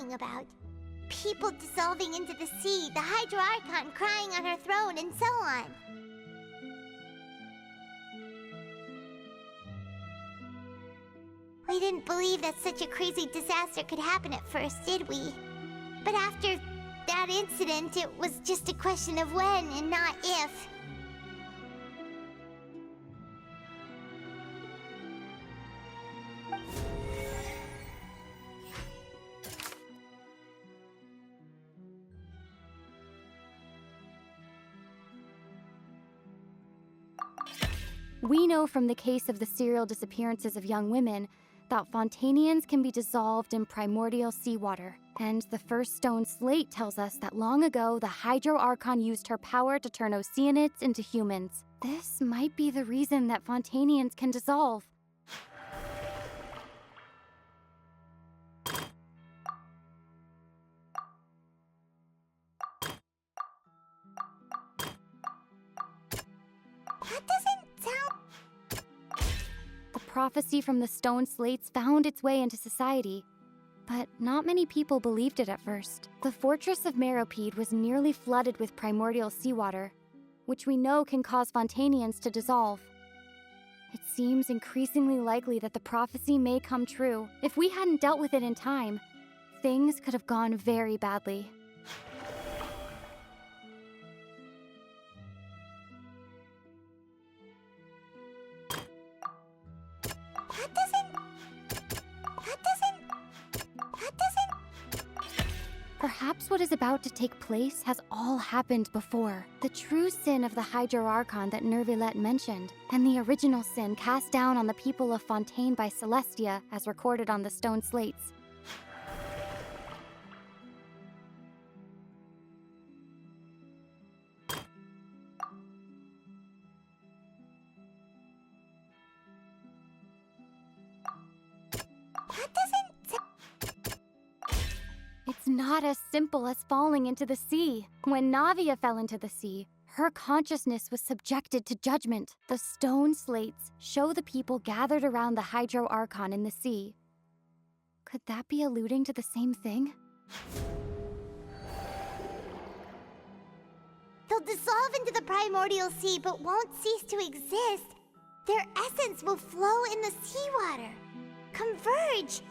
talking about. People dissolving into the sea, the Hydro Archon crying on her throne, and so on. We didn't believe that such a crazy disaster could happen at first, did we? But after that incident, it was just a question of when and not if. We know from the case of the serial disappearances of young women that Fontanians can be dissolved in primordial seawater. And the first stone slate tells us that long ago, the Hydro Archon used her power to turn Oceanids into humans. This might be the reason that Fontanians can dissolve. That doesn't sound... The prophecy from the stone slates found its way into society, but not many people believed it at first. The fortress of Meropide was nearly flooded with primordial seawater, which we know can cause Fontanians to dissolve. It seems increasingly likely that the prophecy may come true. If we hadn't dealt with it in time, things could have gone very badly. Perhaps what is about to take place has all happened before. The true sin of the Hydro Archon that Nervilette mentioned, and the original sin cast down on the people of Fontaine by Celestia, as recorded on the stone slates. It's not as simple as falling into the sea. When Navia fell into the sea, her consciousness was subjected to judgment. The stone slates show the people gathered around the Hydro Archon in the sea. Could that be alluding to the same thing? They'll dissolve into the primordial sea but won't cease to exist. Their essence will flow in the seawater, converge,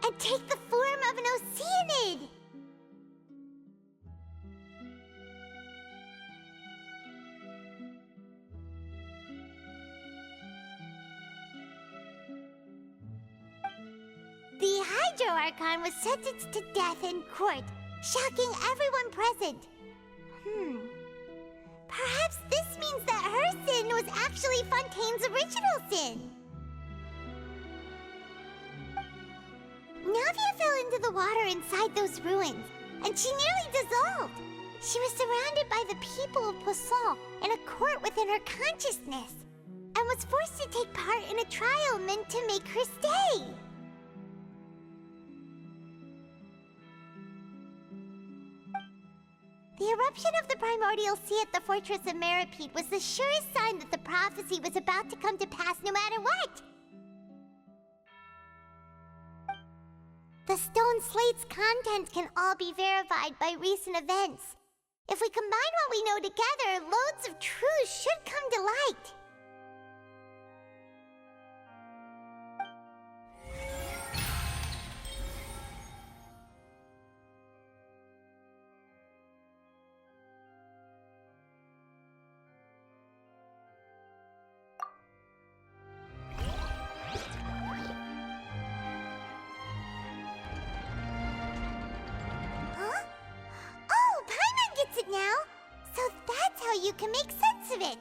and take the form of an Oceanid! The Hydro Archon was sentenced to death in court, shocking everyone present. Perhaps this means that her sin was actually Fontaine's original sin. Navia fell into the water inside those ruins, and she nearly dissolved. She was surrounded by the people of Poisson in a court within her consciousness, and was forced to take part in a trial meant to make her stay. The eruption of the primordial sea at the fortress of Meropide was the surest sign that the prophecy was about to come to pass no matter what. The stone slate's content can all be verified by recent events. If we combine what we know together, loads of truths should come to light. Now, so that's how you can make sense of it.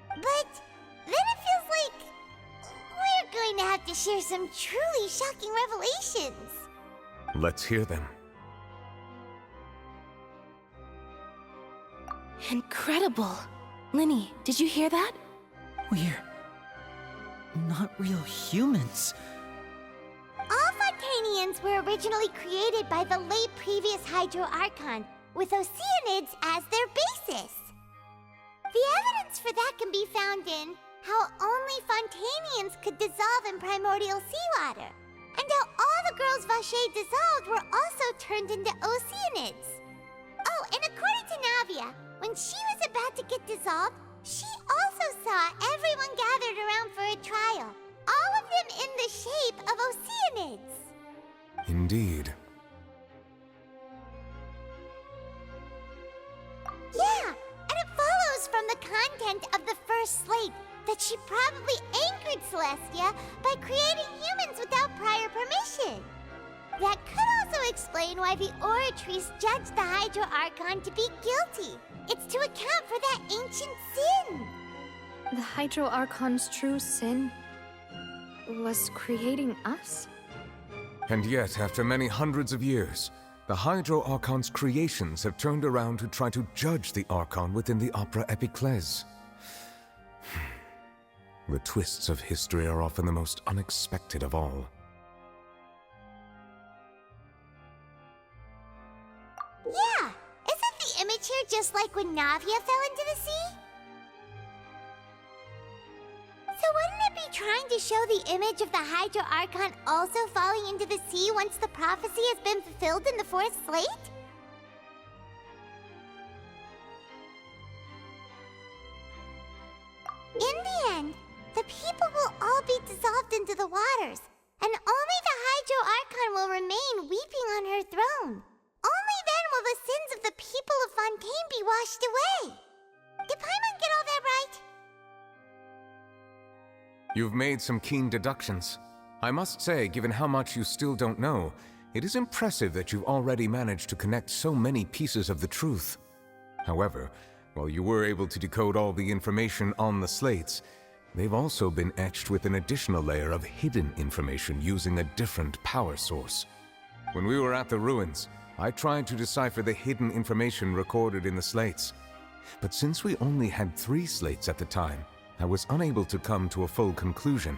But then it feels like we're going to have to share some truly shocking revelations. Let's hear them. Incredible! Linny, did you hear that? We're not real humans. All Fontanians were originally created by the late previous Hydro Archon, with Oceanids as their basis. The evidence for that can be found in how only Fontanians could dissolve in primordial seawater. and how all the girls Vache dissolved were also turned into Oceanids. Oh, and according to Navia, when she was about to get dissolved, she also saw everyone gathered around for a trial. All of them in the shape of Oceanids. Indeed. Yeah, and it follows from the content of the first slate that she probably angered Celestia by creating humans without prior permission. That could also explain why the Oratrice judged the Hydro Archon to be guilty. It's to account for that ancient sin. The Hydro Archon's true sin was creating us? And yet, after many hundreds of years, the Hydro Archon's creations have turned around to try to judge the Archon within the Opera Epiclese. The twists of history are often the most unexpected of all. Yeah, isn't the image here just like when Navia fell into the sea? So wouldn't it be trying to show the image of the Hydro Archon also falling into the sea once the prophecy has been fulfilled in the fourth slate? In the end, the people will all be dissolved into the waters, and only the Hydro Archon will remain weeping on her throne. Only then will the sins of the people of Fontaine be washed away. Did Paimon get all that right? You've made some keen deductions. I must say, given how much you still don't know, it is impressive that you've already managed to connect so many pieces of the truth. However, while you were able to decode all the information on the slates, they've also been etched with an additional layer of hidden information using a different power source. When we were at the ruins, I tried to decipher the hidden information recorded in the slates. But since we only had 3 slates at the time, I was unable to come to a full conclusion.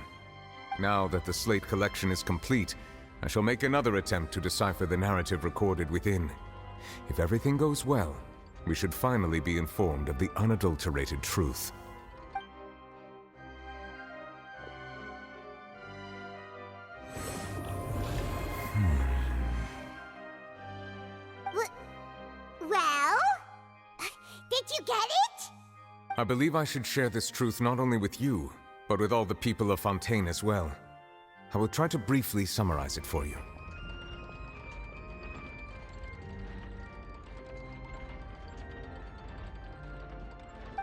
Now that the slate collection is complete, I shall make another attempt to decipher the narrative recorded within. If everything goes well, we should finally be informed of the unadulterated truth. Well? Did you get it? I believe I should share this truth not only with you, but with all the people of Fontaine as well. I will try to briefly summarize it for you.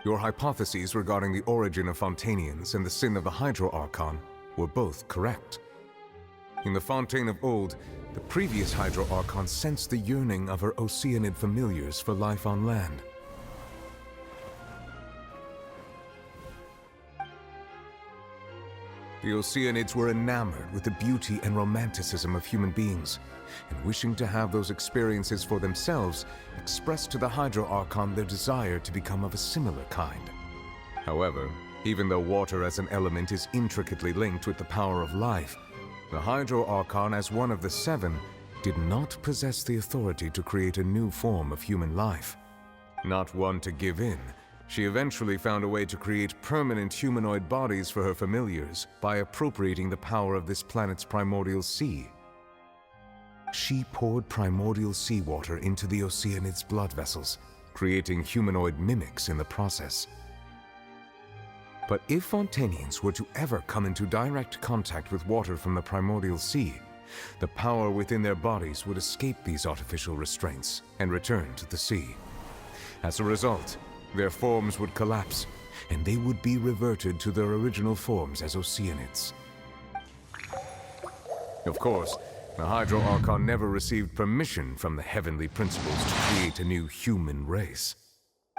Your hypotheses regarding the origin of Fontainians and the sin of the Hydro Archon were both correct. In the Fontaine of old, the previous Hydro Archon sensed the yearning of her Oceanid familiars for life on land. The Oceanids were enamored with the beauty and romanticism of human beings, and wishing to have those experiences for themselves, expressed to the Hydro Archon their desire to become of a similar kind. However, even though water as an element is intricately linked with the power of life, the Hydro Archon, as one of the 7, did not possess the authority to create a new form of human life. Not one to give in, she eventually found a way to create permanent humanoid bodies for her familiars by appropriating the power of this planet's primordial sea. She poured primordial seawater into the Oceanid's blood vessels, creating humanoid mimics in the process. But if Fontainians were to ever come into direct contact with water from the primordial sea, the power within their bodies would escape these artificial restraints and return to the sea. As a result, their forms would collapse, and they would be reverted to their original forms as Oceanids. Of course, the Hydro Archon never received permission from the heavenly principles to create a new human race.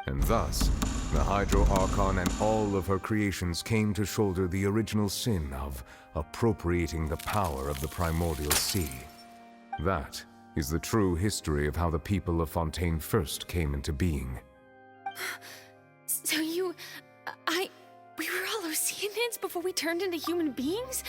And thus, the Hydro Archon and all of her creations came to shoulder the original sin of appropriating the power of the primordial sea. That is the true history of how the people of Fontaine first came into being. So we were all Oceanids before we turned into human beings?